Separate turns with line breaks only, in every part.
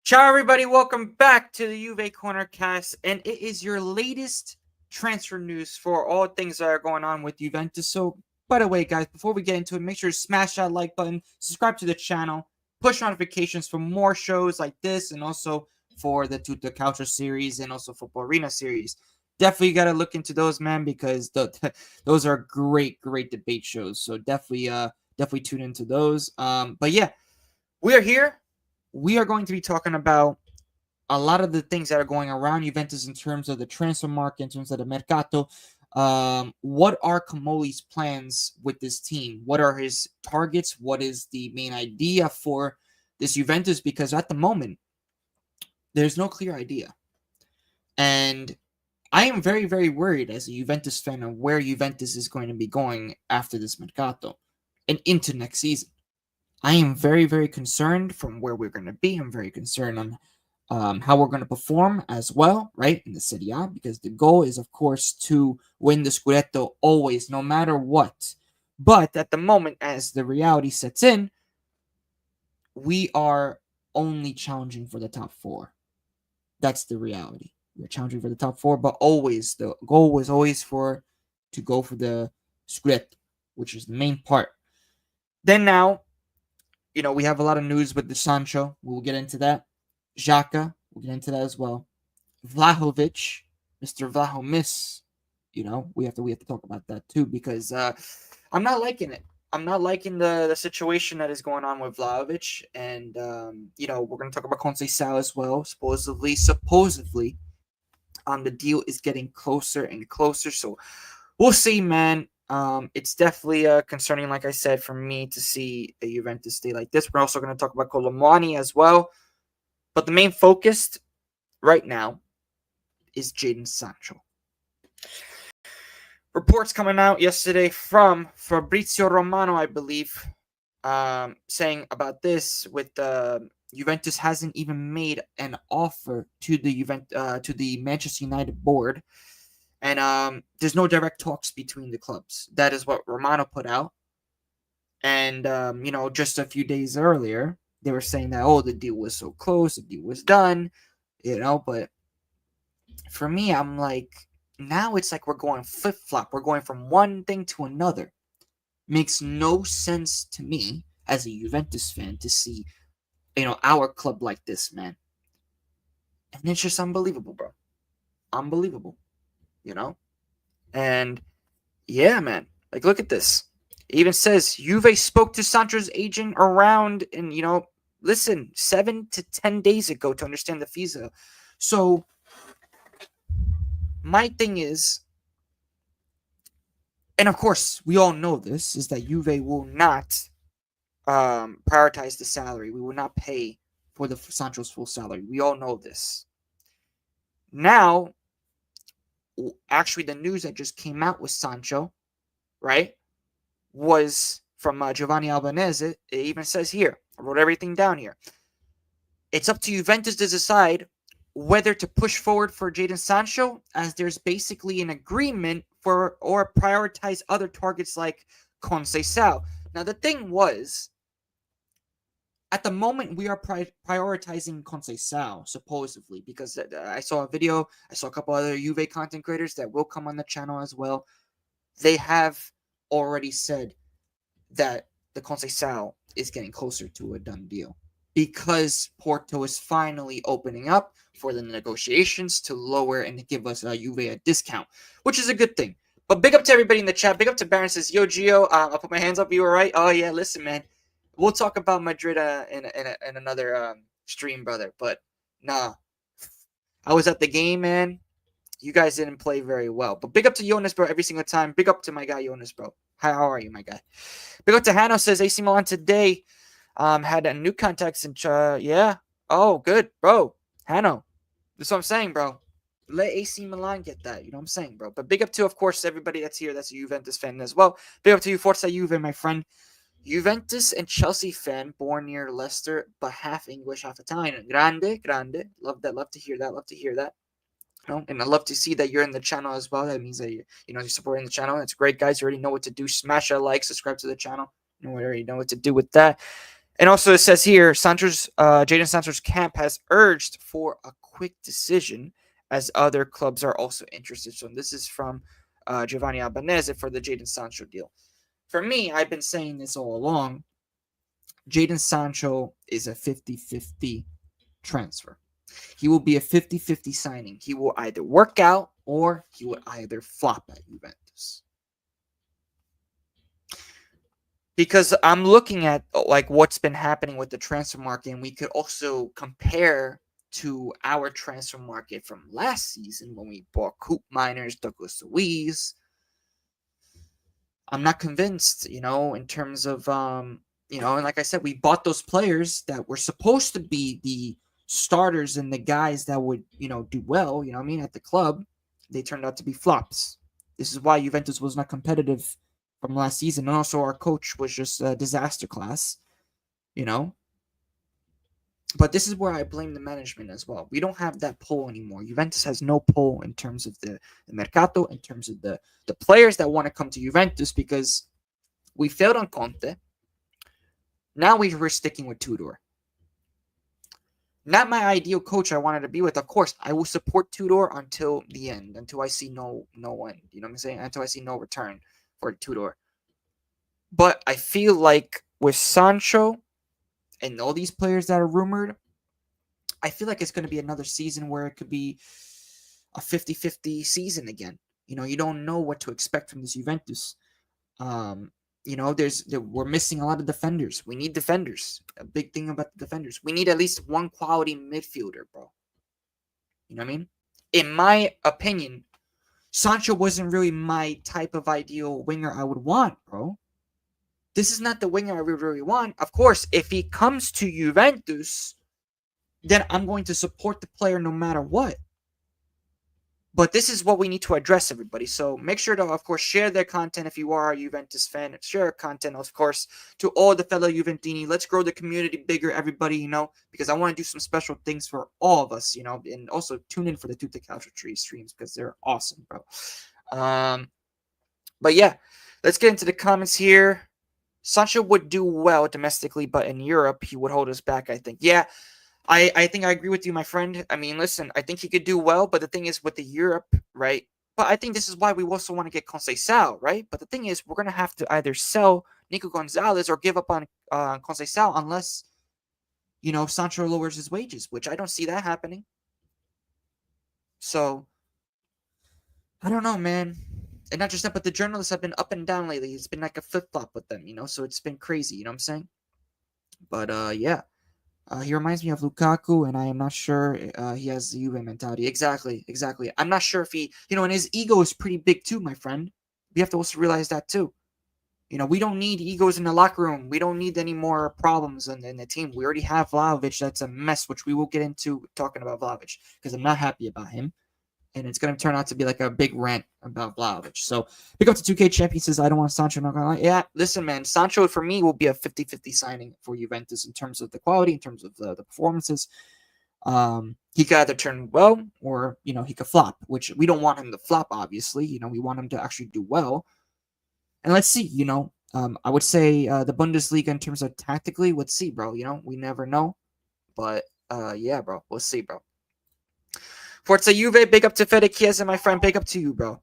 Ciao, everybody. Welcome back to the JuveCorner cast, and it is your latest transfer news for all things that are going on with Juventus. So, by the way, guys, before we get into it, make sure to smash that like button, subscribe to the channel, push notifications for more shows like this, and also for the Tutto Calcio series and also Football Arena series. Definitely got to look into those, man, because those are great debate shows. So definitely tune into those. But yeah, we are here. We are going to be talking about a lot of the things that are going around Juventus in terms of the transfer market, in terms of the mercato. What are Comoli's plans with this team? What are his targets? What is the main idea for this Juventus? Because at the moment, there's no clear idea. And I am very worried as a Juventus fan of where Juventus is going to be going after this mercato and into next season. I am very concerned from where we're going to be. I'm very concerned on how we're going to perform as well, right, in the Serie A, because the goal is, of course, to win the Scudetto always, no matter what. But at the moment, as the reality sets in, we are only challenging for the top four. That's the reality. We're challenging for the top four, but always, the goal was always to go for the Scudetto, which is the main part. Then now, we have a lot of news with the Sancho. We'll get into that. Xhaka, we'll get into that as well. Vlahovic, Mr. Vlahomiss, we have to talk about that too, because I'm not liking it. I'm not liking the situation that is going on with Vlahovic, and we're going to talk about Conceição as well. Supposedly, the deal is getting closer and closer. So we'll see, man. It's definitely concerning, like I said, for me to see a Juventus stay like this. We're also going to talk about Colomani as well. But the main focus right now is Jadon Sancho. Reports coming out yesterday from Fabrizio Romano, I believe, saying about this with Juventus hasn't even made an offer to the Manchester United board. And there's no direct talks between the clubs. That is what Romano put out. And, just a few days earlier, they were saying that, the deal was so close, the deal was done, But for me, I'm like, now it's like we're going flip-flop. We're going from one thing to another. Makes no sense to me as a Juventus fan to see our club like this, man. And it's just unbelievable, bro. Unbelievable, And yeah, man. Like, look at this. It even says Juve spoke to Sancho's agent around, and listen, 7 to 10 days ago to understand the visa. So my thing is, and of course we all know this, is that Juve will not prioritize the salary. We will not pay for the Sancho's full salary. We all know this. Now, actually, the news that just came out with Sancho, right, was from Giovanni Albanese. It even says here, I wrote everything down here. It's up to Juventus to decide whether to push forward for Jadon Sancho, as there's basically an agreement for or prioritize other targets like Conceição. Now, the thing was, at the moment, we are prioritizing Conceição, supposedly, because I saw a video, I saw a couple other Juve content creators that will come on the channel as well. They have already said that the Conceição is getting closer to a done deal, because Porto is finally opening up for the negotiations to lower and give us Juve a discount, which is a good thing. But big up to everybody in the chat. Big up to Baron, says, yo, Gio, I'll put my hands up. You all right? Oh, yeah, listen, man. We'll talk about Madrid in another stream, brother. But, nah. I was at the game, man. You guys didn't play very well. But big up to Jonas, bro, every single time. Big up to my guy, Jonas, bro. How are you, my guy? Big up to Hanno, says, AC Milan today had a new contacts in yeah. Oh, good, bro. Hanno. That's what I'm saying, bro. Let AC Milan get that. You know what I'm saying, bro? But big up to, of course, everybody that's here that's a Juventus fan as well. Big up to you, Forza Juve, my friend. Juventus and Chelsea fan, born near Leicester, but half English, half Italian. Grande, grande. Love that. Love to hear that. Love to hear that. And I love to see that you're in the channel as well. That means that you're supporting the channel. That's great, guys. You already know what to do. Smash a like, subscribe to the channel. You already know what to do with that. And also, it says here, Jadon Sancho's camp has urged for a quick decision, as other clubs are also interested. So this is from Giovanni Albanese for the Jadon Sancho deal. For me, I've been saying this all along. Jadon Sancho is a 50-50 transfer. He will be a 50-50 signing. He will either work out or he will either flop at Juventus. Because I'm looking at like what's been happening with the transfer market, and we could also compare to our transfer market from last season when we bought Coop Miners, Douglas Luiz. I'm not convinced, in terms of, and like I said, we bought those players that were supposed to be the starters and the guys that would, do well, at the club. They turned out to be flops. This is why Juventus was not competitive from last season. And also our coach was just a disaster class, But this is where I blame the management as well. We don't have that pull anymore. Juventus has no pull in terms of the mercato, in terms of the players that want to come to Juventus, because we failed on Conte. Now we're sticking with Tudor. Not my ideal coach I wanted to be with. Of course, I will support Tudor until the end, until I see no end. You know what I'm saying? Until I see no return for Tudor. But I feel like with Sancho and all these players that are rumored, I feel like it's going to be another season where it could be a 50-50 season again. You don't know what to expect from this Juventus. We're missing a lot of defenders. We need defenders. A big thing about the defenders. We need at least one quality midfielder, bro. You know what I mean? In my opinion, Sancho wasn't really my type of ideal winger I would want, bro. This is not the winger I really want. Of course, if he comes to Juventus, then I'm going to support the player no matter what. But this is what we need to address, everybody. So make sure to, of course, share their content if you are a Juventus fan. Share content, of course, to all the fellow Juventini. Let's grow the community bigger, everybody, because I want to do some special things for all of us, and also tune in for the Tutte Calcio Tree streams because they're awesome, bro. But yeah, let's get into the comments here. Sancho would do well domestically, but in Europe, he would hold us back, I think. Yeah, I think I agree with you, my friend. I mean, listen, I think he could do well, but the thing is with the Europe, right? But I think this is why we also want to get Conceição, right? But the thing is, we're going to have to either sell Nico Gonzalez or give up on Conceição unless, Sancho lowers his wages, which I don't see that happening. So I don't know, man. And not just that, but the journalists have been up and down lately. It's been like a flip flop with them, so it's been crazy. You know what I'm saying? But yeah. He reminds me of Lukaku, and I am not sure he has the Juve mentality. Exactly. I'm not sure if he, and his ego is pretty big too, my friend. We have to also realize that too. We don't need egos in the locker room. We don't need any more problems in the team. We already have Vlahovic. That's a mess, which we will get into talking about Vlahovic, because I'm not happy about him. And it's going to turn out to be like a big rant about Vlahovic. So, big up to 2K Champion says, I don't want Sancho, not going to lie. Yeah, listen, man, Sancho for me will be a 50-50 signing for Juventus in terms of the quality, in terms of the performances. He could either turn well or, he could flop, which we don't want him to flop, obviously. We want him to actually do well. And let's see, I would say the Bundesliga in terms of tactically, let's see, bro. We never know. But, yeah, bro, we'll see, bro. Forza Juve, big up to Fede Chiesa, my friend. Big up to you, bro.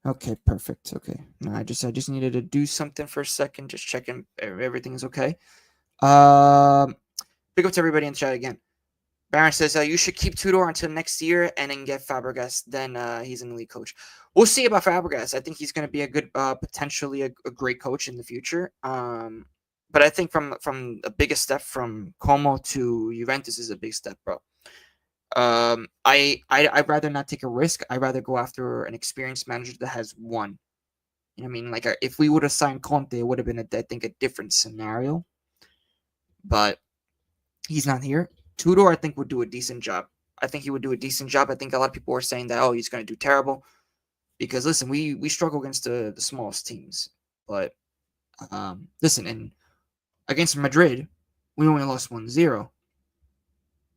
Okay, perfect. Okay. No, I just needed to do something for a second, just checking everything's okay. Big up to everybody in the chat again. Baron says you should keep Tudor until next year and then get Fabregas. Then he's an elite coach. We'll see about Fabregas. I think he's going to be a good, potentially a great coach in the future. But I think from a biggest step from Como to Juventus is a big step, bro. I'd rather not take a risk. I'd rather go after an experienced manager that has won. I mean, like if we would have signed Conte, it would have been I think a different scenario. But he's not here. Tudor, I think, would do a decent job. I think he would do a decent job. I think a lot of people are saying that, he's going to do terrible. Because, listen, we struggle against the smallest teams. But, listen, and against Madrid, we only lost 1-0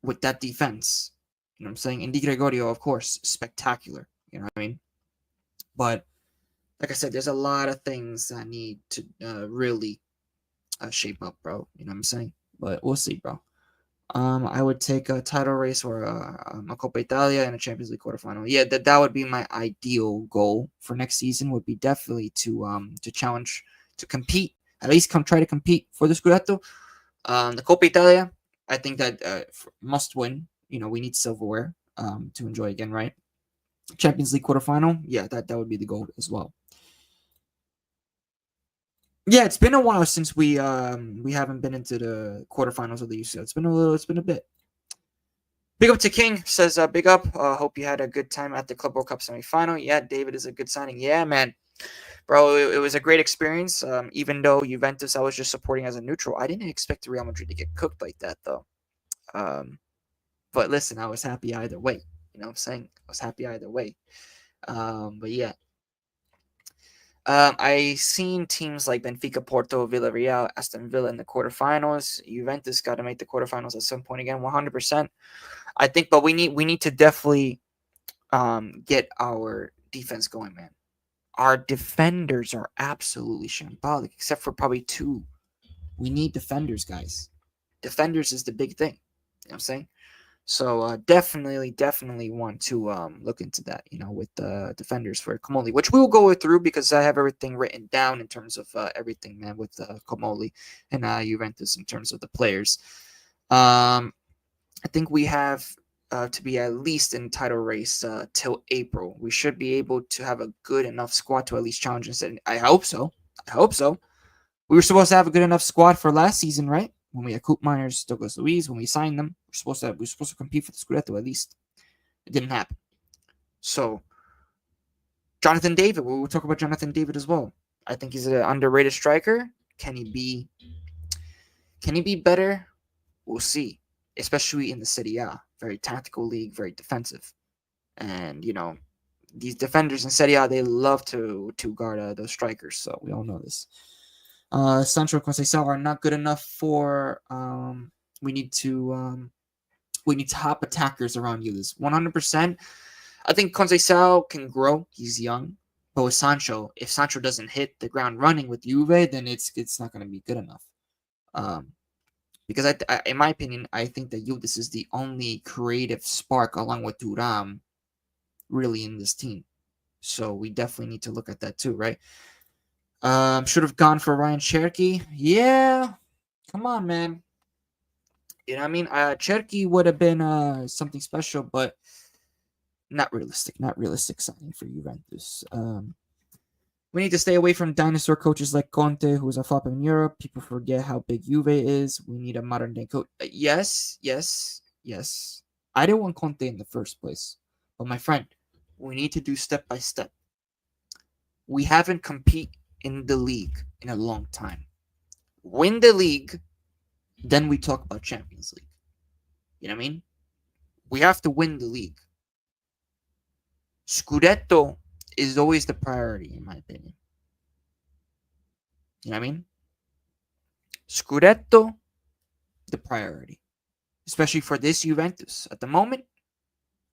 with that defense. You know what I'm saying? And Di Gregorio, of course, spectacular. You know what I mean? But, like I said, there's a lot of things that need to really shape up, bro. You know what I'm saying? But we'll see, bro. I would take a title race or a Coppa Italia and a Champions League quarterfinal. Yeah, that would be my ideal goal for next season. Would be definitely to challenge, to compete, at least try to compete for the Scudetto. The Coppa Italia, I think that must win. We need silverware to enjoy again, right? Champions League quarterfinal, yeah, that would be the goal as well. Yeah, it's been a while since we haven't been into the quarterfinals of the UCL. It's been a bit. Big up to King, says big up. Hope you had a good time at the Club World Cup semifinal. Yeah, David is a good signing. Yeah, man. Bro, it was a great experience. Even though Juventus, I was just supporting as a neutral. I didn't expect Real Madrid to get cooked like that, though. But listen, I was happy either way. You know what I'm saying? I was happy either way. But yeah. I seen teams like Benfica, Porto, Villarreal, Aston Villa in the quarterfinals. Juventus got to make the quarterfinals at some point again, 100%. I think, but we need to definitely get our defense going, man. Our defenders are absolutely shambolic, except for probably two. We need defenders, guys. Defenders is the big thing. You know what I'm saying? So definitely want to look into that, with the defenders for Comoli, which we will go through because I have everything written down in terms of everything, man, with Comoli and Juventus in terms of the players. I think we have to be at least in title race till April. We should be able to have a good enough squad to at least challenge and I hope so. We were supposed to have a good enough squad for last season, right? When we had Coop Miners, Douglas Luiz, when we signed them, we were supposed to compete for the Scudetto at least. It didn't happen. So, Jonathan David, we'll talk about Jonathan David as well. I think he's an underrated striker. Can he be better? We'll see. Especially in the Serie A. Very tactical league, very defensive. And, these defenders in Serie A, they love to guard those strikers. So, we all know this. Sancho and Conceição are not good enough for. We need to top attackers around you. This 100%. I think Conceição can grow. He's young, but with Sancho, if Sancho doesn't hit the ground running with Juve, then it's not going to be good enough. Because in my opinion, I think that Juventus is the only creative spark along with Thuram really in this team. So we definitely need to look at that too, right? Should have gone for Ryan Cherky. Yeah, come on, man. You know what I mean? Cherky would have been something special, but not realistic. Not realistic signing for Juventus. We need to stay away from dinosaur coaches like Conte, who is a flop in Europe. People forget how big Juve is. We need a modern day coach. Yes, yes, yes. I didn't want Conte in the first place. But my friend, we need to do step by step. We haven't competed in the league in a long time. Win the league, then we talk about Champions League. You know what I mean? We have to win the league. Scudetto is always the priority, in my opinion. You know what I mean? Scudetto, the priority. Especially for this Juventus. At the moment,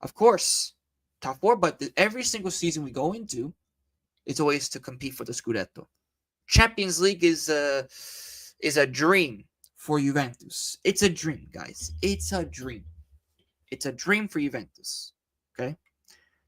of course, top four, but every single season we go into, it's always to compete for the Scudetto. Champions League is a dream for Juventus. It's a dream, guys. It's a dream. It's a dream for Juventus. Okay?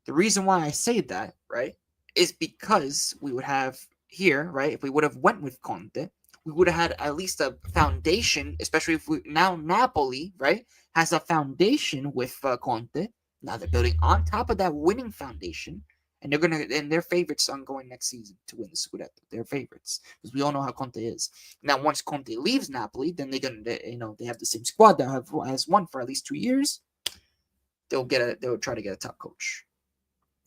The reason why I say that, right, is because we would have here, right, if we would have went with Conte, we would have had at least a foundation, especially if we now Napoli, right, has a foundation with Conte. Now they're building on top of that winning foundation, and they're favorites on going next season to win the Scudetto. They're favorites because we all know how Conte is. Now once Conte leaves Napoli, then they have the same squad that has won for at least 2 years. They'll try to get a top coach.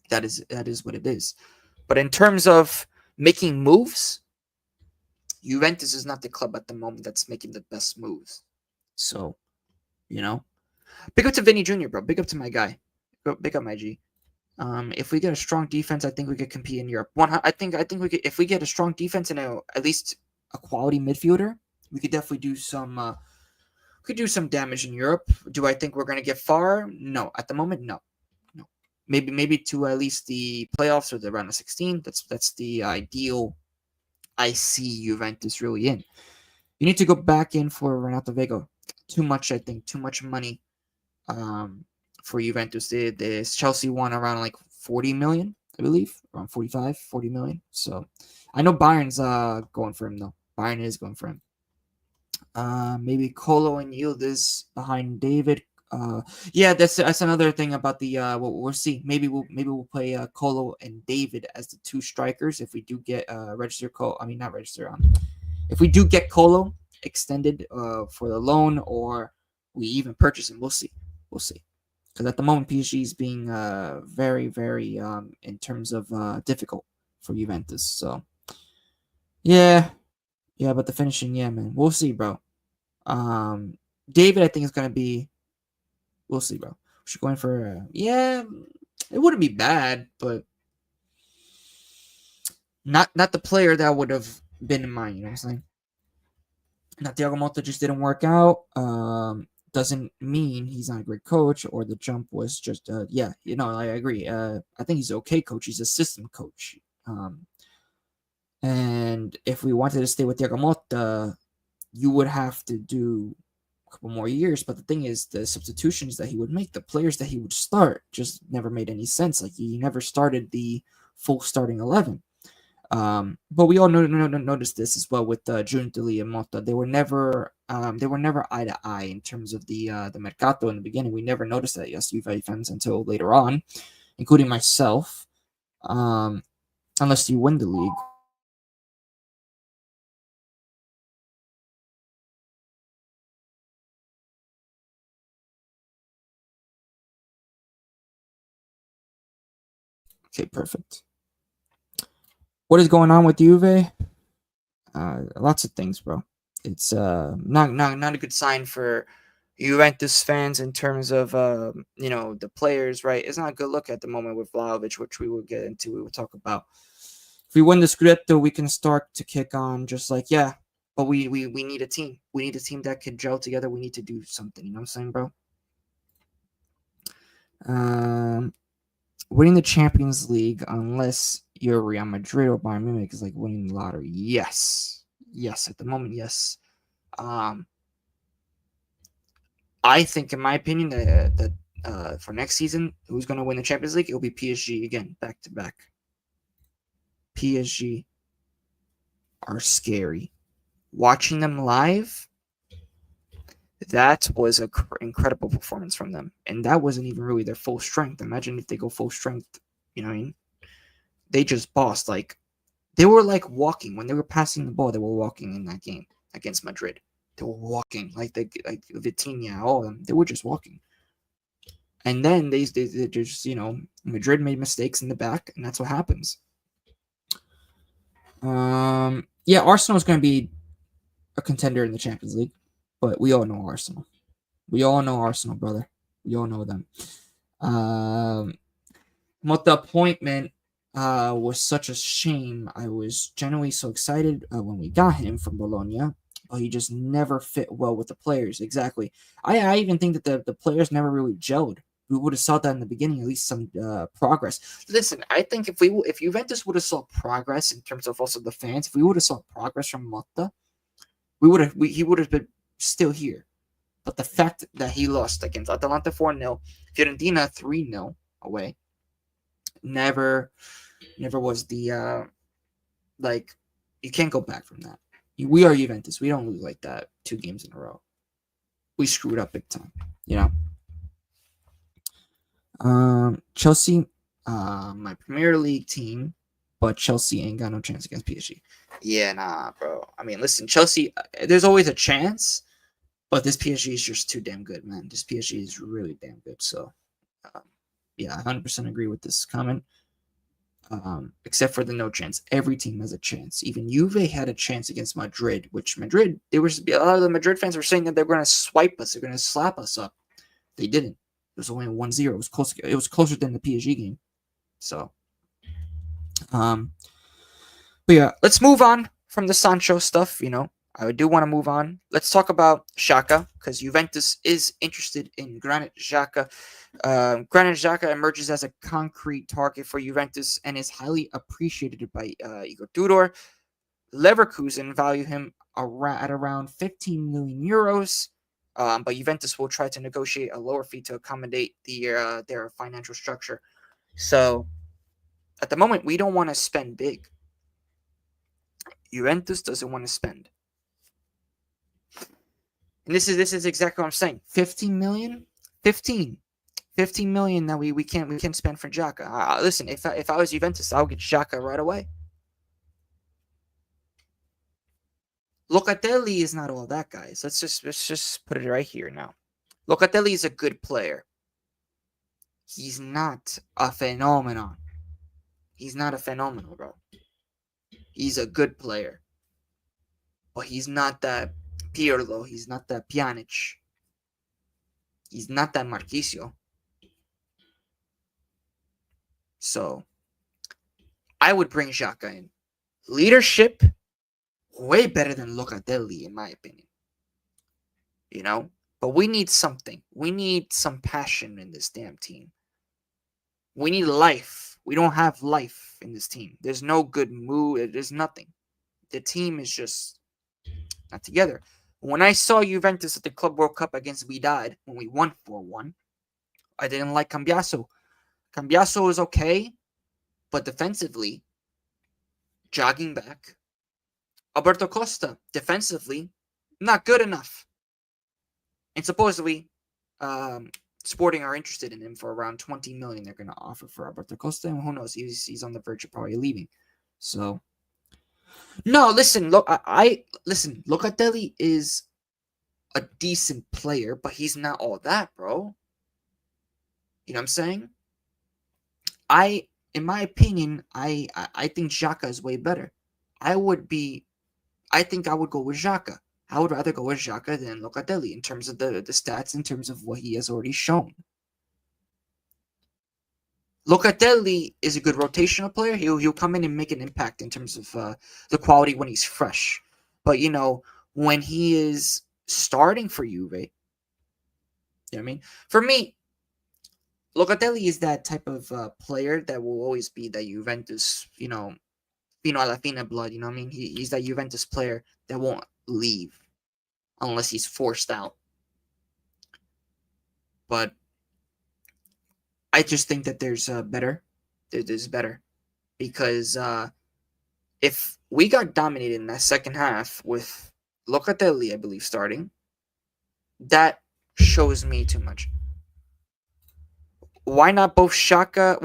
That is what it is. But in terms of making moves, Juventus is not the club at the moment that's making the best moves. So, big up to Vinny Jr., bro. Big up to my guy. Big up my G. If we get a strong defense, I think we could compete in Europe. I think we could. If we get a strong defense and at least a quality midfielder, we could definitely do some. Could do some damage in Europe. Do I think we're gonna get far? No. At the moment, no. Maybe to at least the playoffs or the round of 16. That's the ideal I see Juventus really in. You need to go back in for Renato Vega. Too much, I think. Too much money for Juventus. The Chelsea won around like 40 million, I believe. Around 45, 40 million. So I know Bayern's going for him though. Bayern is going for him. Maybe Colo and Yildiz behind David. Yeah, that's another thing about the we'll see. Maybe we'll play Colo and David as the two strikers if we do get register Colo. I mean, not register. If we do get Colo extended for the loan, or we even purchase him, we'll see. Because at the moment PSG is being very very in terms of difficult for Juventus. So yeah, but the finishing, yeah, man, we'll see, bro. David, I think is gonna be. We'll see, bro. She's going for yeah. It wouldn't be bad, but not the player that would have been in mind. You know what I'm saying? Now, Thiago Motta just didn't work out. Doesn't mean he's not a great coach or the jump was just yeah. I agree. I think he's an okay coach. He's a system coach. And if we wanted to stay with Thiago Motta, you would have to do a couple more years. But the thing is, the substitutions that he would make, the players that he would start, just never made any sense. Like he never started the full starting 11. But we all noticed this as well with Giuntoli and Motta. They were never eye to eye in terms of the mercato in the beginning. We never noticed that as Juve fans until later on, including myself. Unless you win the league. Okay, perfect. What is going on with Juve? Lots of things, bro. It's not a good sign for Juventus fans in terms of the players, right? It's not a good look at the moment with Vlahovic, which we will get into. We will talk about. If we win the Scudetto, we can start to kick on just like but we need a team. We need a team that can gel together. We need to do something. You know what I'm saying, bro? Winning the Champions League, unless you're Real Madrid or Bayern Munich, is like winning the lottery. Yes, at the moment, yes. I think, in my opinion, that for next season, who's going to win the Champions League? It'll be PSG again, back to back. PSG are scary. Watching them live, that was an incredible performance from them, and that wasn't even really their full strength. Imagine if they go full strength. You know what I mean? They just bossed. Like, they were like walking when they were passing the ball. They were walking in that game against Madrid. They were walking like Vitinha, all of them. They were just walking. And then they just, Madrid made mistakes in the back, and that's what happens. Yeah, Arsenal is going to be a contender in the Champions League, but we all know Arsenal. We all know Arsenal, brother. We all know them. But the appointment was such a shame. I was genuinely so excited when we got him from Bologna, but he just never fit well with the players. Exactly. I even think that the players never really gelled. We would have saw that in the beginning, at least some progress. Listen, I think if Juventus would have saw progress in terms of also the fans, if we would have saw progress from Motta, he would have been still here. But the fact that he lost against Atalanta 4-0, Fiorentina 3-0 away, never was the like, you can't go back from that. We are Juventus. We don't lose like that 2 games in a row. We screwed up big time, Chelsea, my Premier League team, but Chelsea ain't got no chance against PSG. Yeah, nah, bro. I mean, listen, Chelsea, there's always a chance, but this PSG is just too damn good, man. This PSG is really damn good. So, yeah, I 100% agree with this comment. Except for the no chance. Every team has a chance. Even Juve had a chance against Madrid, which Madrid, a lot of the Madrid fans were saying that they're going to swipe us, they're going to slap us up. They didn't. It was only a 1-0. It was close. It was closer than the PSG game. So, but yeah, let's move on from the Sancho stuff. I do want to move on. Let's talk about Xhaka, because Juventus is interested in Granit Xhaka. Granit Xhaka emerges as a concrete target for Juventus and is highly appreciated by Igor Tudor. Leverkusen value him at around 15 million euros. But Juventus will try to negotiate a lower fee to accommodate their financial structure. So, at the moment, we don't want to spend big. Juventus doesn't want to spend. And this is exactly what I'm saying. 15 million? 15 million that we can't spend for Xhaka. Listen, if I was Juventus, I'll get Xhaka right away. Locatelli is not all that, guys. Let's just put it right here now. Locatelli is a good player. He's not a phenomenon. He's not a phenomenal, bro. He's a good player. But he's not that Pirlo. He's not that Pjanic. He's not that Marquisio. So, I would bring Xhaka in. Leadership, way better than Locatelli, in my opinion. But we need something. We need some passion in this damn team. We need life. We don't have life in this team. There's no good mood. There's nothing. The team is just not together. When I saw Juventus at the Club World Cup against Vidal, when we won 4-1, I didn't like Cambiaso. Cambiaso is okay, but defensively, jogging back. Alberto Costa, defensively, not good enough. And supposedly, Sporting are interested in him for around 20 million. They're going to offer for Alberto Costa, and who knows? He's on the verge of probably leaving. So, no, listen. Locatelli is a decent player, but he's not all that, bro. You know what I'm saying? In my opinion, I think Xhaka is way better. I think I would go with Xhaka. I would rather go with Xhaka than Locatelli in terms of the stats, in terms of what he has already shown. Locatelli is a good rotational player. He'll come in and make an impact in terms of the quality when he's fresh. But, when he is starting for Juve, you know what I mean? For me, Locatelli is that type of player that will always be the Juventus, Fino alla fine blood, you know what I mean? He's that Juventus player that won't leave unless he's forced out. but I just think that there's better. There's better because if we got dominated in that second half with Locatelli, I believe, starting, that shows me too much. Why not both Xhaka?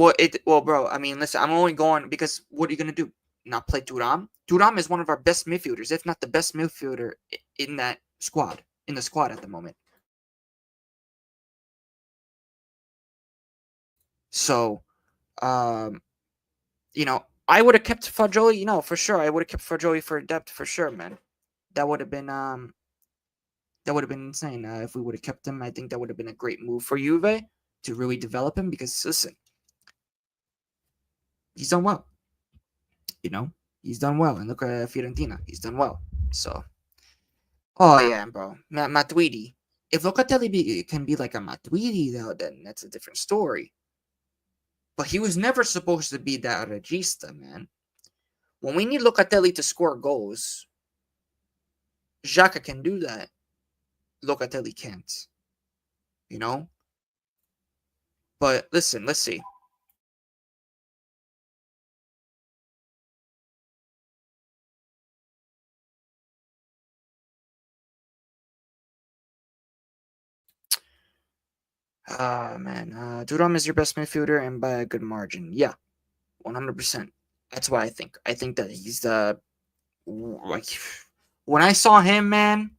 Well, bro. I mean, listen. I'm only going because what are you gonna do? Not play Thuram? Thuram is one of our best midfielders, if not the best midfielder in that squad. In the squad at the moment. So, um, I would have kept Fagioli. For sure, I would have kept Fagioli for depth for sure, man. That would have been insane. If we would have kept him, I think that would have been a great move for Juve to really develop him because listen, he's done well. You know, he's done well, and look at Fiorentina, he's done well. So, oh yeah, bro, Matuidi. If Locatelli can be like a Matuidi, though, then that's a different story. But he was never supposed to be that regista, man. When we need Locatelli to score goals, Xhaka can do that. Locatelli can't. You know? But listen, let's see. Man. Thuram is your best midfielder and by a good margin. Yeah, 100%. That's what I think. I think that he's the like when I saw him, man,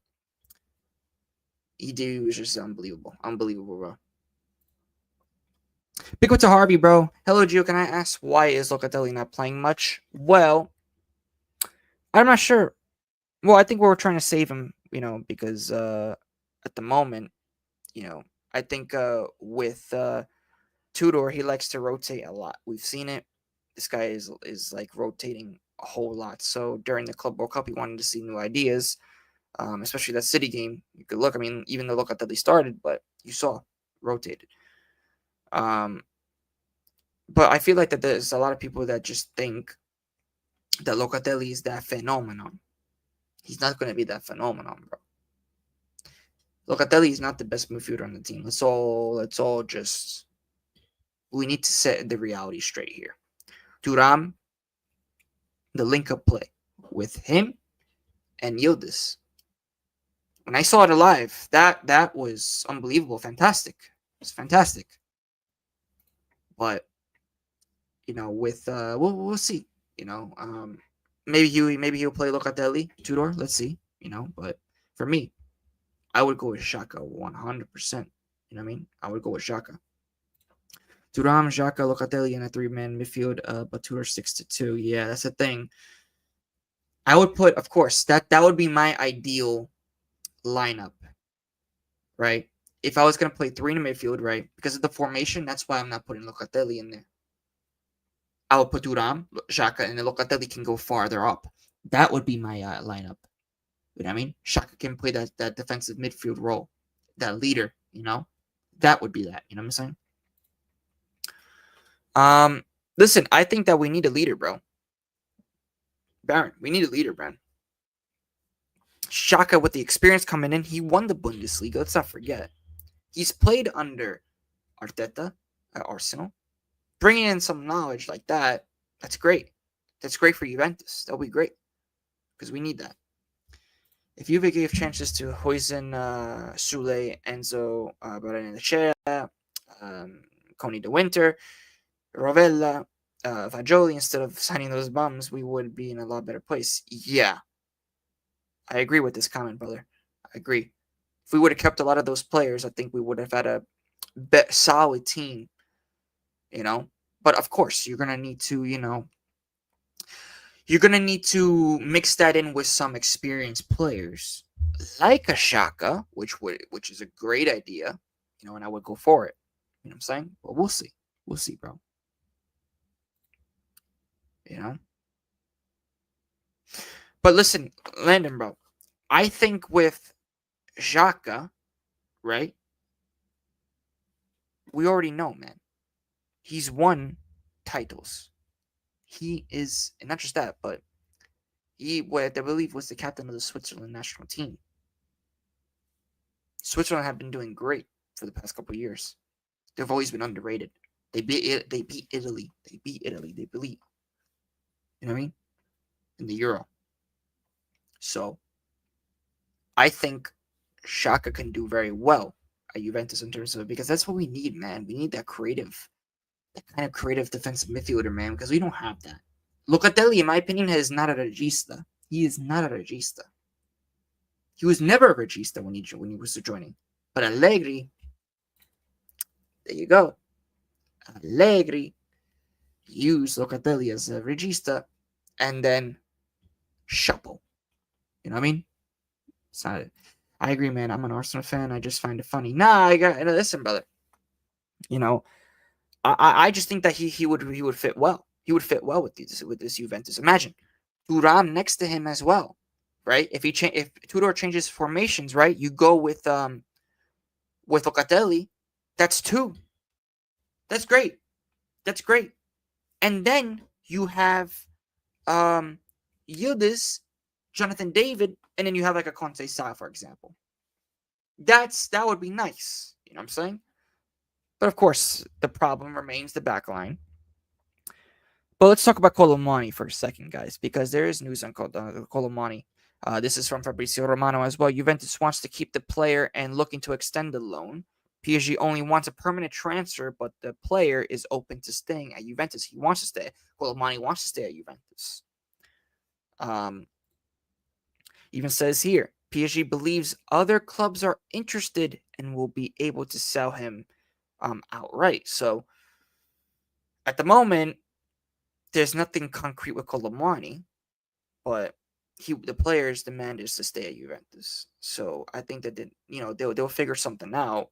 he was just unbelievable. Unbelievable, bro. Big up to Harvey, bro. Hello, Gio. Can I ask why is Locatelli not playing much? Well, I'm not sure. Well, I think we're trying to save him, because at the moment, you know, I think with Tudor, he likes to rotate a lot. We've seen it. This guy is like rotating a whole lot. So during the Club World Cup, he wanted to see new ideas, especially that City game. You could look. I mean, even the Locatelli started, but you saw rotated. Um, but I feel like that there's a lot of people that just think that Locatelli is that phenomenon. He's not going to be that phenomenon, bro. Locatelli is not the best midfielder on the team. Let's all just we need to set the reality straight here. Thuram, the link-up play with him and Yildiz. When I saw it live, that was unbelievable, fantastic. It's fantastic. But with we'll see. Maybe he'll play Locatelli, Tudor. Let's see. But for me, I would go with Xhaka 100%. You know what I mean? I would go with Xhaka. Thuram, Xhaka, Locatelli in a three-man midfield, but Tudor 6-2. Yeah, that's the thing. I would put, of course, that would be my ideal lineup, right? If I was going to play three in the midfield, right? Because of the formation, that's why I'm not putting Locatelli in there. I would put Thuram, Xhaka, and then Locatelli can go farther up. That would be my lineup. You know what I mean? Xhaka can play that defensive midfield role, that leader, That would be that. You know what I'm saying? Listen, I think that we need a leader, bro. Baron, we need a leader, man. Xhaka, with the experience coming in, he won the Bundesliga. Let's not forget. He's played under Arteta at Arsenal. Bringing in some knowledge like that, that's great. That's great for Juventus. That'll be great because we need that. If Juve gave chances to Huijsen, Sule, Enzo, Barrenechea, Coney de Winter, Rovella, Fagioli, instead of signing those bums, we would be in a lot better place. Yeah. I agree with this comment, brother. I agree. If we would have kept a lot of those players, I think we would have had a solid team, But of course, you're going to need to, you're going to need to mix that in with some experienced players like a Xhaka, which is a great idea, and I would go for it. You know what I'm saying? But we'll see. We'll see, bro. But listen, Landon, bro, I think with Xhaka, right? We already know, man. He's won titles. He is, and not just that, but what I believe was the captain of the Switzerland national team. Switzerland have been doing great. for the past couple of years. They've always been underrated. They beat Italy. They beat Italy. They believe. You know what I mean? In the Euro. So I think Xhaka can do very well at Juventus in terms of it, because that's what we need, man. We need that kind of creative defensive midfielder, man, because we don't have that. Locatelli, in my opinion, is not a regista. He is not a regista. He was never a regista when he was joining. But Allegri, there you go. Allegri used Locatelli as a regista, and then Chapeau. You know what I mean? It's not. I agree, man. I'm an Arsenal fan. I just find it funny. Nah, listen, brother. You know, I just think that he would fit well. He would fit well with this Juventus. Imagine Thuram next to him as well, right? If Tudor changes formations, right? You go with Locatelli. That's two. That's great. That's great. And then you have Yildiz, Jonathan David, and then you have like a Conte Sá, for example. That would be nice. You know what I'm saying? But of course, the problem remains the back line. But let's talk about Colomani for a second, guys, because there is news on Colomani. This is from Fabrizio Romano as well. Juventus wants to keep the player and looking to extend the loan. PSG only wants a permanent transfer, but the player is open to staying at Juventus. He wants to stay. Colomani wants to stay at Juventus. Even says here, PSG believes other clubs are interested and will be able to sell him outright. So at the moment, there's nothing concrete with Colomani, but the player's demand is to stay at Juventus. So I think that they'll figure something out.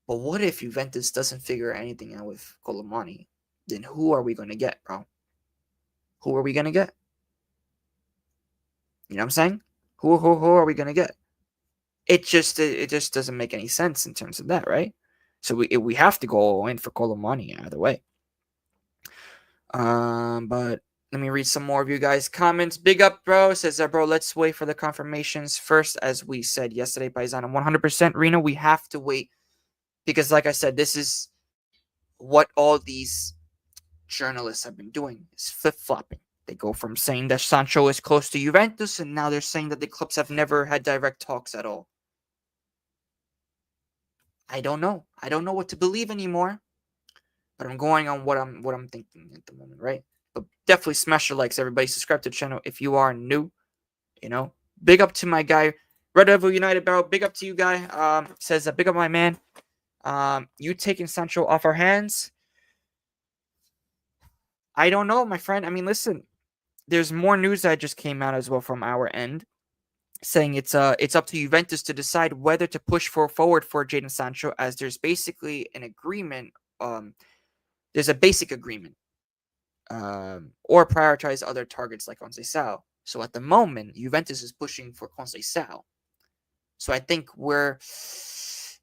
But what if Juventus doesn't figure anything out with Colomani? Then who are we going to get, bro? Who are we going to get? You know what I'm saying? Who are we going to get? It just doesn't make any sense in terms of that, right? So we have to go in for Colomani either way. But let me read some more of you guys' comments. Big up, bro. Says, bro, let's wait for the confirmations first. As we said yesterday, Paisano, 100%. Reno, we have to wait. Because like I said, this is what all these journalists have been doing, is flip-flopping. They go from saying that Sancho is close to Juventus, and now they're saying that the clubs have never had direct talks at all. I don't know. I don't know what to believe anymore. But I'm going on what I'm thinking at the moment, right? But definitely smash your likes, everybody. Subscribe to the channel if you are new. You know, big up to my guy, Red Devil United Barrel. Big up to you, guy. Says big up my man. You taking Sancho off our hands? I don't know, my friend. I mean, listen, there's more news that just came out as well from our end, saying it's up to Juventus to decide whether to push forward for Jadon Sancho, as there's basically an agreement. There's a basic agreement, or prioritize other targets like Conceição. So at the moment, Juventus is pushing for Conceição. So I think we're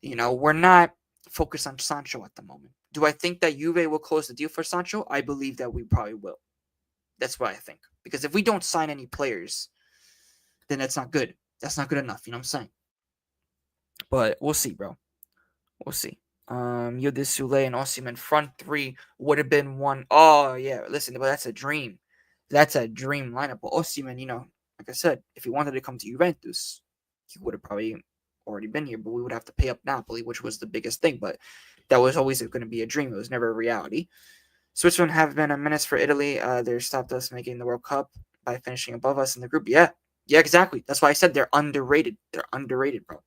not focused on Sancho at the moment. Do I think that Juve will close the deal for Sancho? I believe that we probably will. That's what I think. Because if we don't sign any players, then that's not good. That's not good enough. You know what I'm saying? But we'll see, bro. We'll see. Yildiz, Sule, and Osimhen front three would have been one. Oh, yeah. Listen, but that's a dream. That's a dream lineup. But Osimhen, like I said, if he wanted to come to Juventus, he would have probably already been here. But we would have to pay up Napoli, which was the biggest thing. But that was always going to be a dream. It was never a reality. Switzerland have been a menace for Italy. They stopped us making the World Cup by finishing above us in the group. Yeah, exactly. That's why I said they're underrated. They're underrated, bro.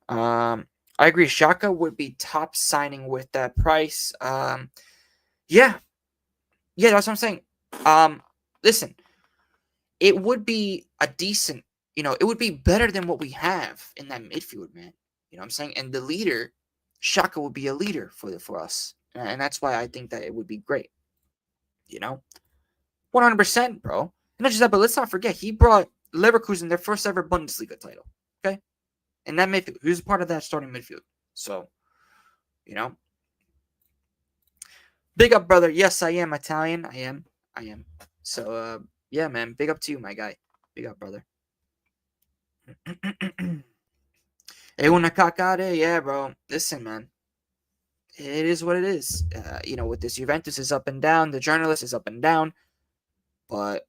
I agree. Xhaka would be top signing with that price. Yeah, that's what I'm saying. Listen, it would be a decent, it would be better than what we have in that midfield, man. You know what I'm saying? And the leader, Xhaka, would be a leader for us. And that's why I think that it would be great. 100%, bro. And not just that, but let's not forget, he brought Leverkusen their first ever Bundesliga title. Okay? And that midfield, he was part of that starting midfield. So, big up, brother. Yes, I am Italian. I am. So, yeah, man. Big up to you, my guy. Big up, brother. una cacare, yeah, bro. Listen, man. It is what it is. With this Juventus is up and down. The journalist is up and down. But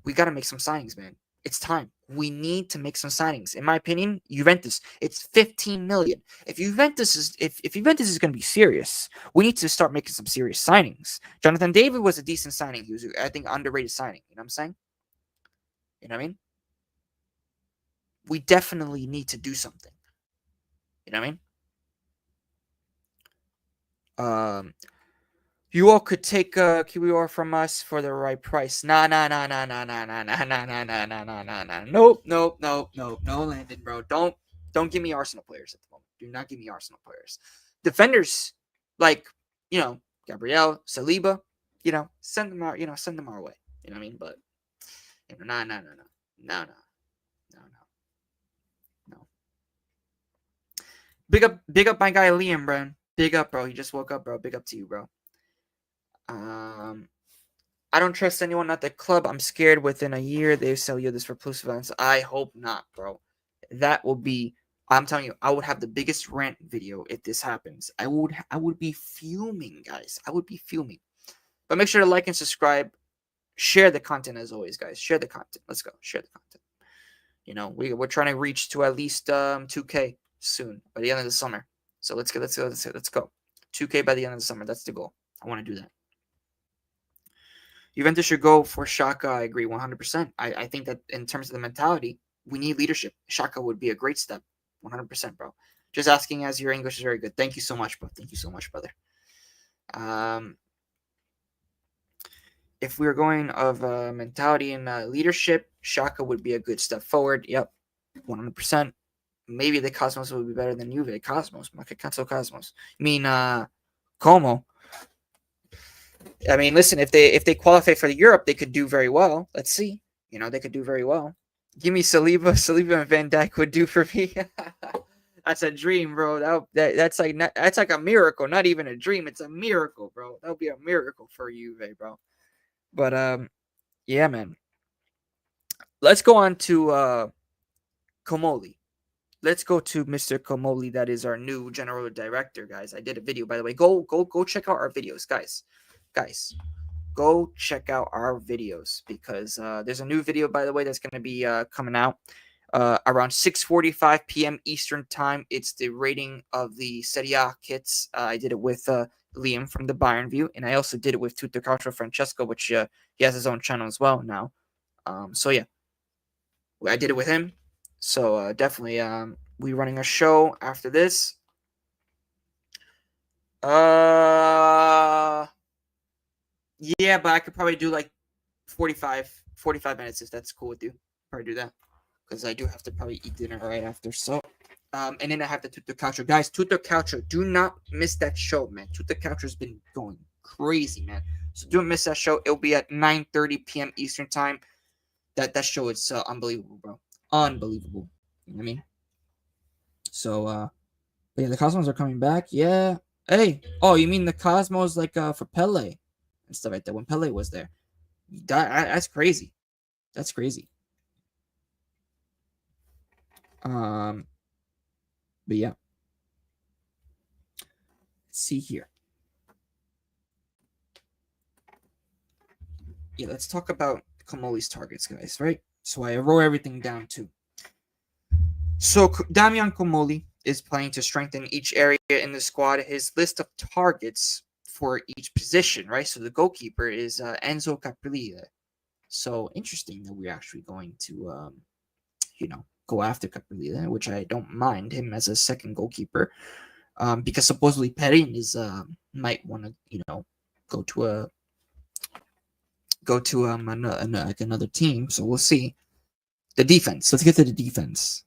we got to make some signings, man. It's time. We need to make some signings. In my opinion, Juventus, it's 15 million. If Juventus is going to be serious, we need to start making some serious signings. Jonathan David was a decent signing. He was, I think, underrated signing. You know what I'm saying? You know what I mean? We definitely need to do something. You know what I mean? You all could take QBR from us for the right price. Nah. Nope. No, Landon, bro. Don't give me Arsenal players at the moment. Do not give me Arsenal players. Defenders like Gabriel, Saliba. Send them out. Send them our way. You know what I mean? But no. Big up my guy Liam, bro. Big up, bro. He just woke up, bro. Big up to you, bro. I don't trust anyone at the club. I'm scared within a year they sell you this for plus events. I hope not, bro. That will be. I'm telling you, I would have the biggest rant video if this happens. I would be fuming, guys. I would be fuming. But make sure to like and subscribe. Share the content as always, guys. Share the content. Let's go. Share the content. We're trying to reach to at least 2K soon by the end of the summer. So let's go. 2K by the end of the summer. That's the goal. I want to do that. Juventus should go for Xhaka. I agree 100%. I think that in terms of the mentality, we need leadership. Xhaka would be a great step. 100%, bro. Just asking as your English is very good. Thank you so much, bro. Thank you so much, brother. If we were going of mentality and leadership, Xhaka would be a good step forward. Yep, 100%. Maybe the Cosmos would be better than Juve. Cosmos. Cosmos. I mean, Como. I mean, listen, if they qualify for the Europe, they could do very well. Let's see. They could do very well. Give me Saliba. Saliba and Van Dijk would do for me. That's a dream, bro. That's like a miracle. Not even a dream. It's a miracle, bro. That would be a miracle for you, bro. But yeah, man. Let's go on to Comoli. Let's go to Mr. Comoli. That is our new general director, guys. I did a video, by the way. Go check out our videos, guys. Go check out our videos because there's a new video, by the way, that's going to be coming out around 6:45 p.m. Eastern time. It's the rating of the Serie A kits. I did it with Liam from the Bayern View, and I also did it with Tutto Calcio Francesco, which he has his own channel as well now. So yeah, I did it with him. So definitely, we running a show after this. Yeah, but I could probably do like 45 minutes if that's cool with you. Probably do that because I do have to probably eat dinner right after. So, and then I have the Tutto Calcio. Guys, Tutto Calcio, do not miss that show, man. Tutto Calcio has been going crazy, man. So don't miss that show. It'll be at 9:30 p.m. Eastern time. That show is unbelievable, bro. Unbelievable. You know what I mean? So, yeah, the Cosmos are coming back. Yeah. Hey, oh, you mean the Cosmos like for Pele and stuff like that when Pele was there? That's crazy. That's crazy. But yeah. Let's see here. Yeah, let's talk about Comoli's targets, guys, right? So I wrote everything down too. So Damian Comoli is planning to strengthen each area in the squad. His list of targets for each position, right? So the goalkeeper is Enzo Caprile. So interesting that we're actually going to, go after Caprile, which I don't mind him as a second goalkeeper, because supposedly Perin is might want to, go to another team. So we'll see. The defense. Let's get to the defense.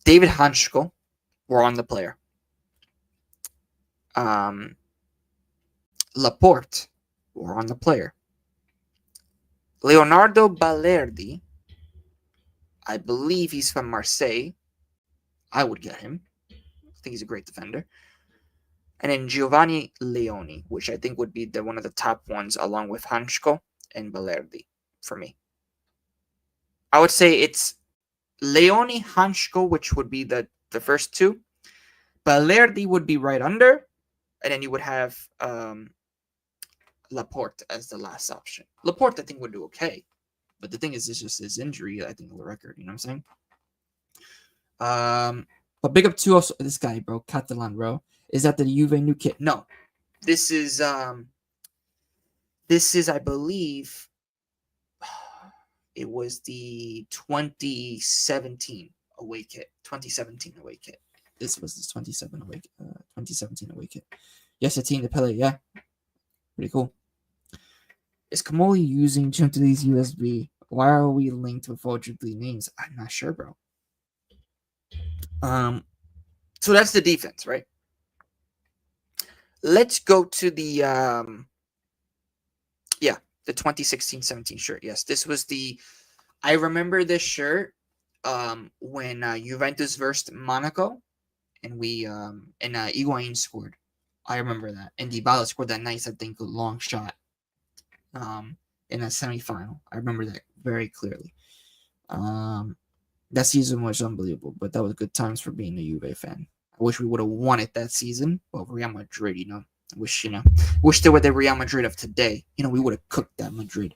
David Hanschko, we're on the player. Laporte, we're on the player. Leonardo Balerdi, I believe he's from Marseille. I would get him. I think he's a great defender. And then Giovanni Leoni, which I think would be one of the top ones, along with Hanschko and Balerdi for me. I would say it's Leone Hansko, which would be the first two. Balerdi would be right under, and then you would have Laporte as the last option. Laporte, I think, would do okay, but the thing is, it's just his injury. I think the record. You know what I'm saying? But big up to also this guy, bro, Catalan, bro. Is that the Juve new kit? No, this is I believe it was the 2017 away kit. 2017 away kit. This was the 2017 away kit. Yes, the team, the Pele, yeah. Pretty cool. Is Kamoli using Juventus USB? Why are we linked with all Jubilee names? I'm not sure, bro. So that's the defense, right? Let's go to the the 2016-17 shirt. Yes, this was the. I remember this shirt when Juventus versed Monaco, and we and Higuain scored. I remember that, and Dybala scored that nice, I think, long shot in that semifinal. I remember that very clearly. That season was unbelievable, but that was good times for being a Juve fan. I wish we would have won it that season, but Real Madrid, I wish they were the Real Madrid of today. We would have cooked that Madrid.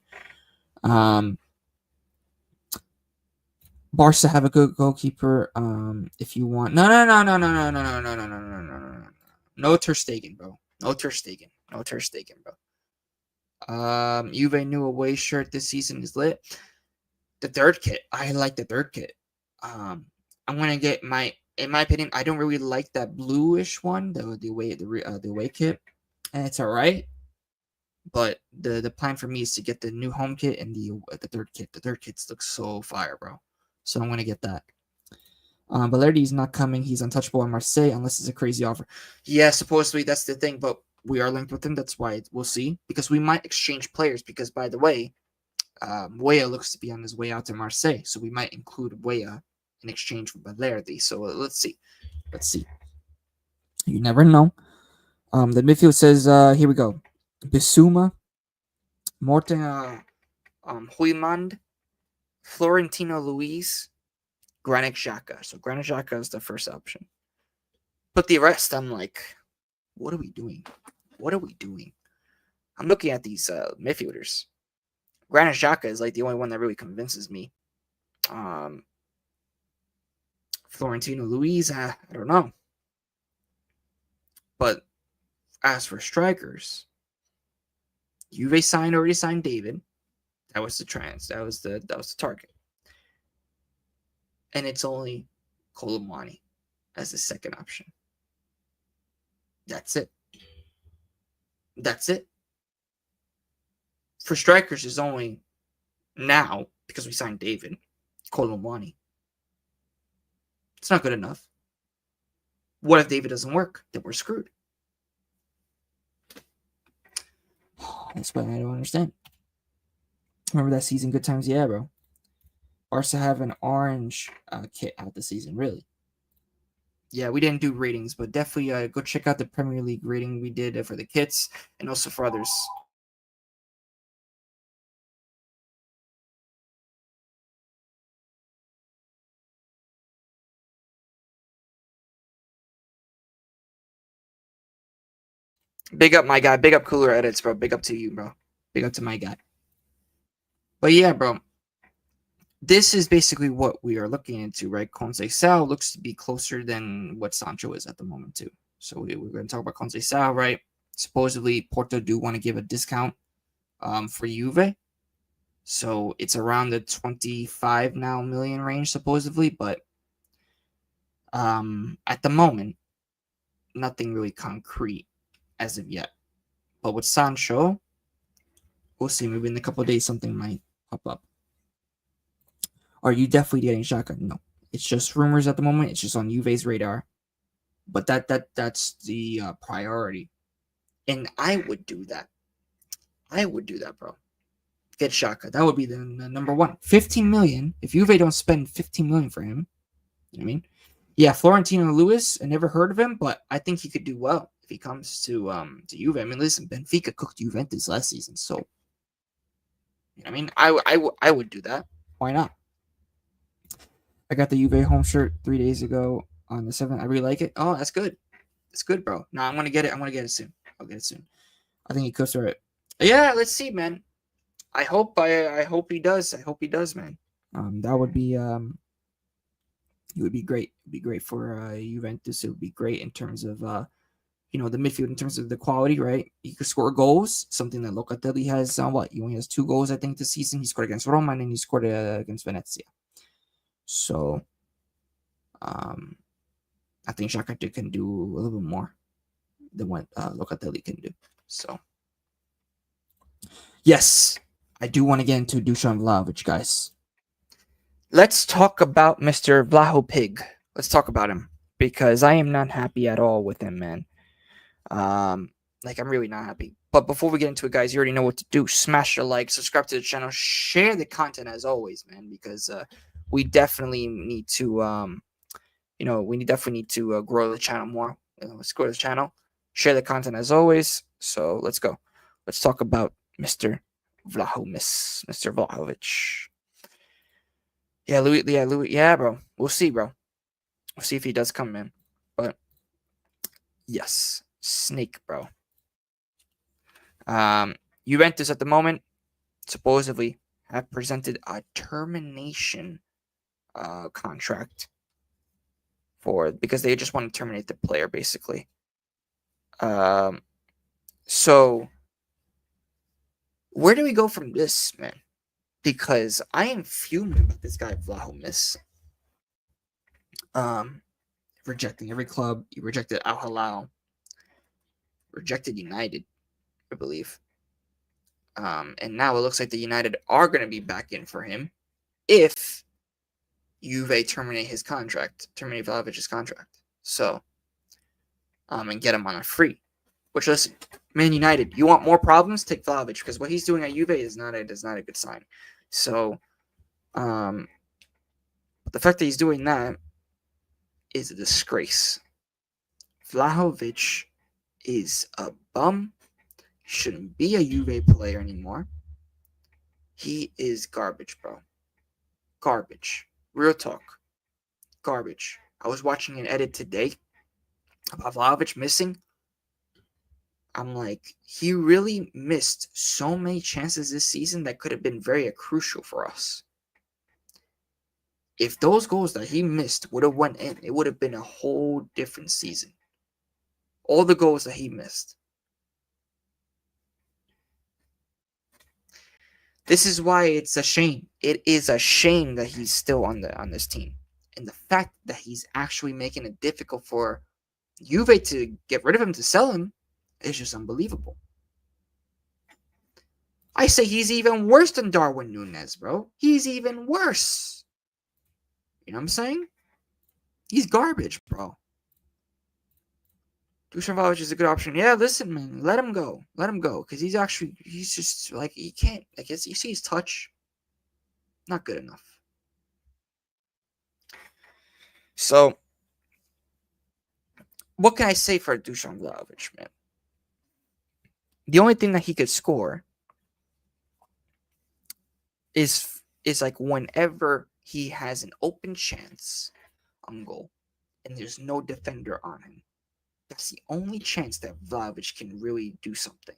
Barca have a good goalkeeper. If you want, no, Ter Stegen, bro. No Ter Stegen, bro. Juve new away shirt this season is lit. The third kit, I like the third kit. I'm gonna get in my opinion, I don't really like that bluish one, the away kit, and it's all right. But the plan for me is to get the new home kit and the third kit. The third kit looks so fire, bro. So I'm gonna get that. Balerdi's not coming. He's untouchable in Marseille unless it's a crazy offer. Yeah, supposedly that's the thing, but we are linked with him. That's why we'll see, because we might exchange players. Because by the way, Weah looks to be on his way out to Marseille, so we might include Weah in exchange for Balerdi. So let's see. You never know. The midfield says, here we go. Bissouma, Morten Huymand, Florentino Luis, Granit Xhaka. So Granit Xhaka is the first option. But the rest, I'm like, what are we doing? I'm looking at these midfielders. Granit Xhaka is like the only one that really convinces me. Florentino Luis, I don't know. But as for strikers, Juve already signed David. That was the target. And it's only Colomwani as the second option. That's it. For strikers is only now, because we signed David, Colomwani. It's not good enough. What if David doesn't work? Then we're screwed. That's what I don't understand. Remember that season, good times? Yeah, bro. Barca have an orange kit out this season, really. Yeah, we didn't do ratings, but definitely go check out the Premier League rating we did for the kits and also for others. Big up my guy. Big up Cooler Edits, bro. Big up to you, bro. Big up to my guy. But yeah, bro. This is basically what we are looking into, right? Conceição looks to be closer than what Sancho is at the moment, too. So we're going to talk about Conceição, right? Supposedly, Porto do want to give a discount for Juve. So it's around the 25 million range, supposedly. But at the moment, nothing really concrete as of yet. But with Sancho, we'll see. Maybe in a couple of days, something might pop up. Are you definitely getting Xhaka? No. It's just rumors at the moment. It's just on Juve's radar. But that's the priority. And I would do that. Bro. Get Xhaka. That would be the number one. 15 million. If Juve don't spend 15 million for him, you know what I mean? Yeah, Florentino Luis, I never heard of him, but I think he could do well if he comes to Juve. I mean, listen, Benfica cooked Juventus last season, so you know what I mean? I would do that. Why not? I got the Juve home shirt 3 days ago on the 7th. I really like it. Oh, that's good. It's good, bro. No, I'm gonna get it. I'm gonna get it soon. I'll get it soon. I think he cooks for it. Yeah, let's see, man. I hope he does. I hope he does, man. That would be it would be great. It would be great for Juventus. It would be great in terms of the midfield, in terms of the quality, right? He could score goals, something that Locatelli has. He only has 2 goals, I think, this season. He scored against Roma and then he scored against Venezia. So, I think Xhaka can do a little bit more than what Locatelli can do. So, yes, I do want to get into Dusan Vlahovic, guys. Let's talk about Mr. Vlahovic. Let's talk about him because I am not happy at all with him, man. I'm really not happy. But before we get into it, guys, you already know what to do. Smash the like, subscribe to the channel, share the content as always, man, because we definitely need to, definitely need to grow the channel more. Let's grow the channel, share the content as always. So let's go. Let's talk about Mr. Vlahovic. Yeah, Louis. Yeah, bro. We'll see, bro. We'll see if he does come, man. But yes, snake, bro. Juventus at the moment supposedly have presented a termination contract because they just want to terminate the player, basically. So where do we go from this, man? Because I am fuming about this guy Vlahovic. Rejecting every club. He rejected Al Hilal. Rejected United, I believe. And now it looks like the United are going to be back in for him if Juve terminate Vlahovic's contract. So, and get him on a free. Which, listen, Man United, you want more problems? Take Vlahovic, because what he's doing at Juve is not a good sign. So, the fact that he's doing that is a disgrace. Vlahovic is a bum. He shouldn't be a Juve player anymore. He is garbage, bro. Garbage. Real talk. Garbage. I was watching an edit today about Vlahovic missing. I'm like, he really missed so many chances this season that could have been very crucial for us. If those goals that he missed would have went in, it would have been a whole different season. All the goals that he missed. This is why it's a shame. It is a shame that he's still on this team. And the fact that he's actually making it difficult for Juve to get rid of him, to sell him, is just unbelievable. I say he's even worse than Darwin Núñez, bro. He's even worse. You know what I'm saying? He's garbage, bro. Dusan Vlahovic is a good option. Yeah, listen, man. Let him go. Let him go. Because he's just, like, he can't. I guess you see his touch. Not good enough. So, what can I say for Dusan Vlahovic, man? The only thing that he could score is like whenever he has an open chance on goal and there's no defender on him. That's the only chance that Vlahovic can really do something.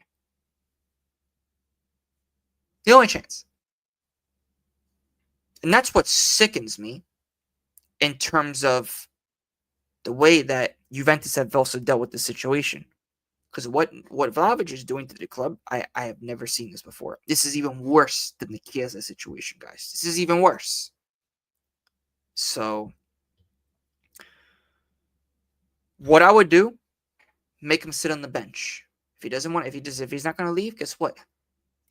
The only chance. And that's what sickens me in terms of the way that Juventus have also dealt with the situation. Because what Vlahovic is doing to the club, I have never seen this before. This is even worse than the Chiesa situation, guys. This is even worse. So, what I would do, make him sit on the bench. If he's not going to leave, guess what?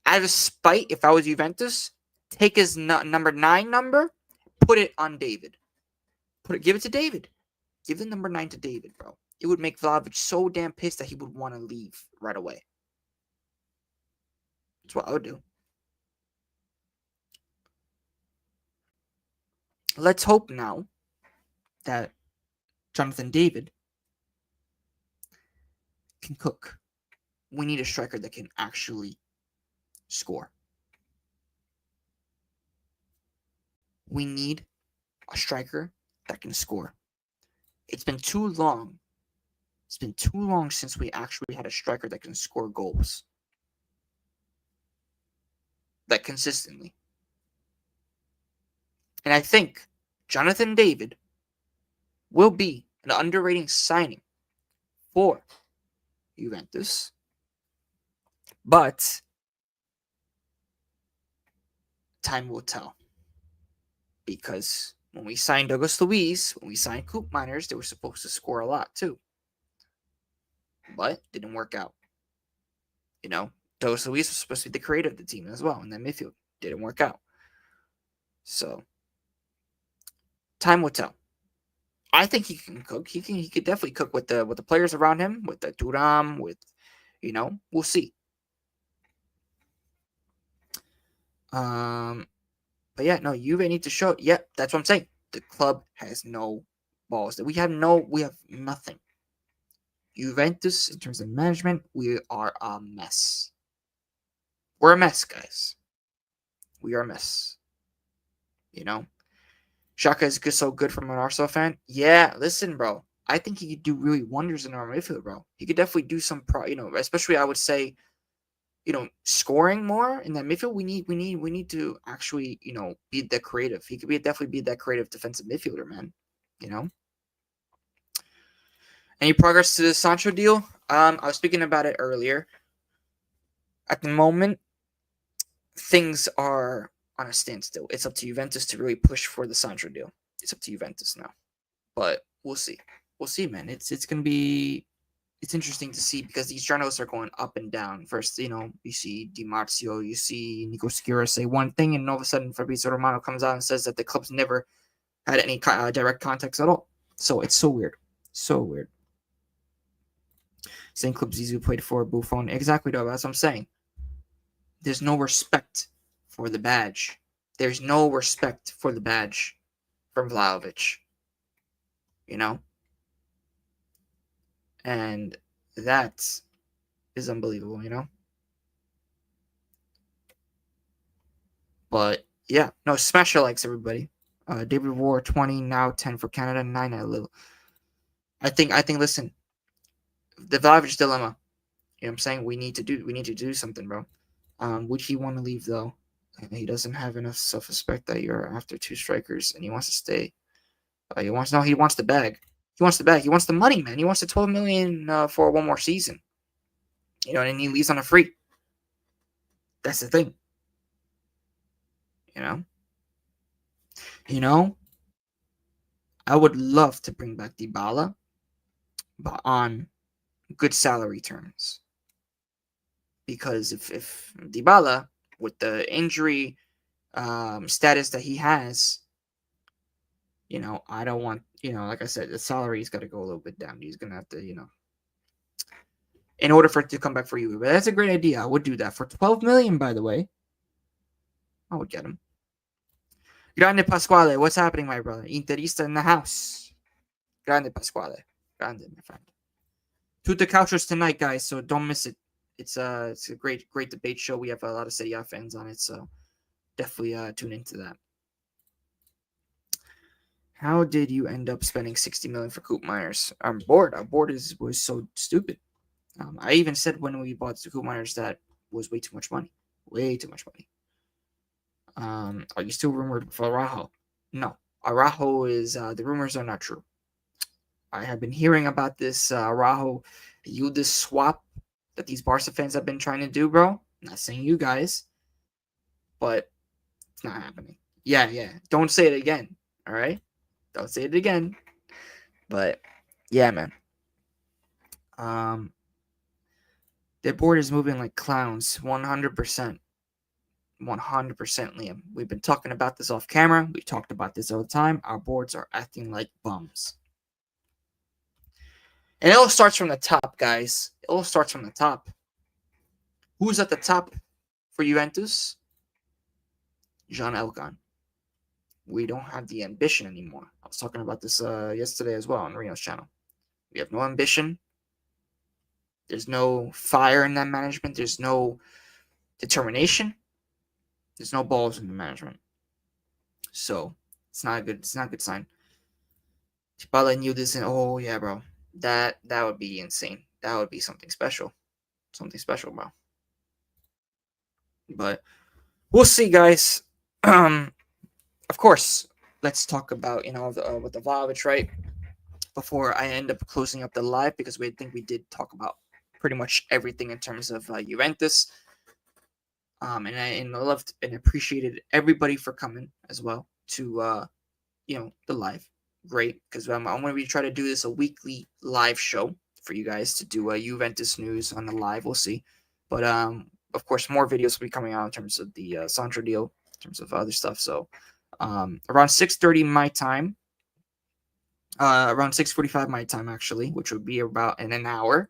Out of spite, if I was Juventus, take his number 9 number, put it on David. Give it to David. Give the number 9 to David, bro. It would make Vlahovic so damn pissed that he would want to leave right away. That's what I would do. Let's hope now that Jonathan David can cook. We need a striker that can actually score. We need a striker that can score. It's been too long. It's been too long since we actually had a striker that can score goals. Like consistently. And I think Jonathan David will be an underrated signing for Juventus. But time will tell. Because when we signed Douglas Luiz, when we signed Coop Miners, they were supposed to score a lot too. But didn't work out. You know, Douglas Luiz was supposed to be the creator of the team as well in that midfield. Didn't work out. So time will tell. I think he can cook. He could definitely cook with the players around him, with the Thuram, with we'll see. But yeah, no, Juve need to show. Yeah, that's what I'm saying. The club has no balls. We have nothing. Juventus, in terms of management, we are a mess. We're a mess, guys. We are a mess. Xhaka is so good from an Arsenal fan. Yeah, listen, bro. I think he could do really wonders in our midfield, bro. He could definitely do some, especially I would say, scoring more in that midfield. We need to actually, be the creative. He could definitely be that creative defensive midfielder, man. Any progress to the Sancho deal? I was speaking about it earlier. At the moment, things are on a standstill. It's up to Juventus to really push for the Sancho deal. It's up to Juventus now, but we'll see. We'll see, man. It's interesting to see because these journalists are going up and down. First, you see Di Marzio, you see Nico Scura say one thing, and all of a sudden Fabrizio Romano comes out and says that the club's never had any direct contacts at all. So it's so weird. So weird. Same club Zizou played for Buffon. Exactly, though. That's what I'm saying. There's no respect for the badge. There's no respect for the badge from Vlahovic. And that is unbelievable, But yeah, no, smash your likes, everybody. David War 20 now, 10 for Canada, 9 at Lille. I think. Listen, the Vlahovic dilemma. You know what I'm saying? We need to do something, bro. Would he want to leave though? He doesn't have enough self-respect that you're after 2 strikers, and he wants to stay. He wants the bag. He wants the bag. He wants the money, man. He wants the 12 million for one more season. And he leaves on a free. That's the thing. I would love to bring back Dybala, but on good salary terms. Because if Dybala, with the injury status that he has, I don't want, like I said, the salary's got to go a little bit down. He's going to have to, in order for it to come back for you. But that's a great idea. I would do that. For 12 million, by the way, I would get him. Grande Pasquale, what's happening, my brother? Interista in the house. Grande Pasquale. Grande, my friend. Tutte Couchers tonight, guys, so don't miss it. It's a great debate show. We have a lot of Serie A fans on it, so definitely tune into that. How did you end up spending 60 million for Coop Miners? I'm bored. Our board was so stupid. I even said when we bought the Coop Miners that was way too much money. Way too much money. Are you still rumored for Araujo? No. Araujo is the rumors are not true. I have been hearing about this Araujo Yuldis swap that these Barca fans have been trying to do, bro. I'm not saying you guys, but it's not happening. Yeah. Don't say it again. All right? Don't say it again. But yeah, man. Their board is moving like clowns. 100%. 100%, Liam. We've been talking about this off camera. We talked about this all the time. Our boards are acting like bums. And it all starts from the top, guys. It all starts from the top. Who's at the top for Juventus? Jean Elkan. We don't have the ambition anymore. I was talking about this yesterday as well on Reno's channel. We have no ambition. There's no fire in that management. There's no determination. There's no balls in the management. So It's not a good sign. Dybala knew this, and oh yeah, bro, that would be insane. That would be something special, bro. But we'll see, guys. Of course, let's talk about with the Vlahovic, right? Before I end up closing up the live, because we think we did talk about pretty much everything in terms of Juventus. And I loved and appreciated everybody for coming as well to the live. Great, because I'm going to be trying to do this a weekly live show for you guys to do a Juventus news on the live. We'll see, but of course, more videos will be coming out in terms of the Sancho deal, in terms of other stuff. So around 6:30 my time, around 6:45 my time actually, which would be about in an hour.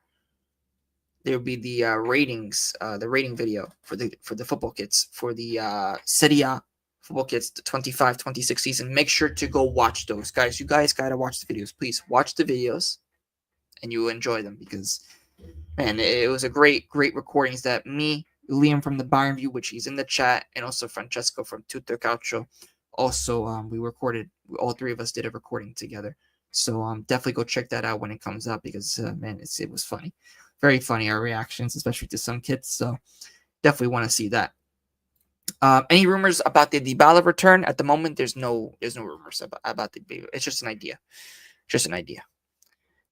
There would be the ratings, the rating video for the football kits for the Serie A football kits, the 25-26 season. Make sure to go watch those, guys. You guys gotta watch the videos. Please watch the videos, and you will enjoy them because, man, it was a great recordings that me, Liam from the Bayern View, which he's in the chat, and also Francesco from Tutto Calcio. Also, we recorded. All three of us did a recording together. So definitely go check that out when it comes up because man, it was funny, very funny, our reactions, especially to some kits. So definitely want to see that. Any rumors about the Dybala return? At the moment, there's no rumors about the baby. It's just an idea. Just an idea.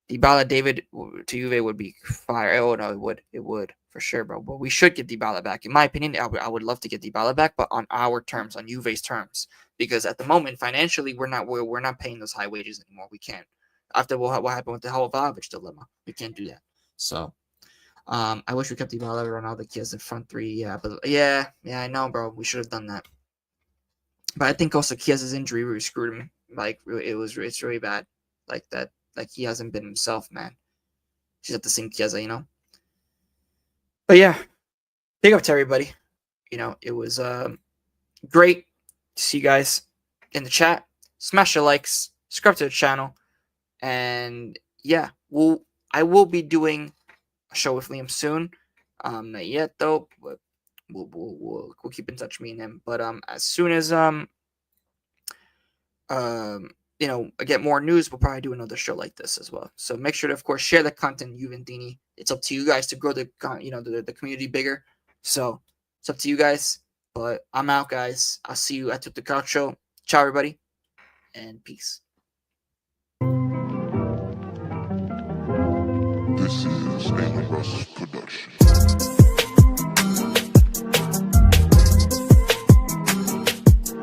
Dybala David to Juve would be fire. Oh no, it would for sure, bro. But we should get Dybala back. In my opinion, I would love to get Dybala back, but on our terms, on Juve's terms, because at the moment financially we're not paying those high wages anymore. We can't. After what happened with the whole Vlahovic dilemma, we can't do that. So I wish we kept Dybala, Ronaldo, Chiesa front three. Yeah, but yeah, I know, bro. We should have done that. But I think also Chiesa's injury really screwed him. Like it's really bad. Like that. Like he hasn't been himself, man. She's at the same Chiesa, But yeah, big up to everybody. It was great to see you guys in the chat. Smash your likes, subscribe to the channel, and yeah, I will be doing a show with Liam soon. Not yet though, but we'll keep in touch, me and him. But as soon as I get more news, we'll probably do another show like this as well. So make sure to, of course, share the content, Juventini. It's up to you guys to grow the community bigger. So it's up to you guys. But I'm out, guys. I'll see you at the Calcio. Ciao, everybody, and peace.
This is a Russ production.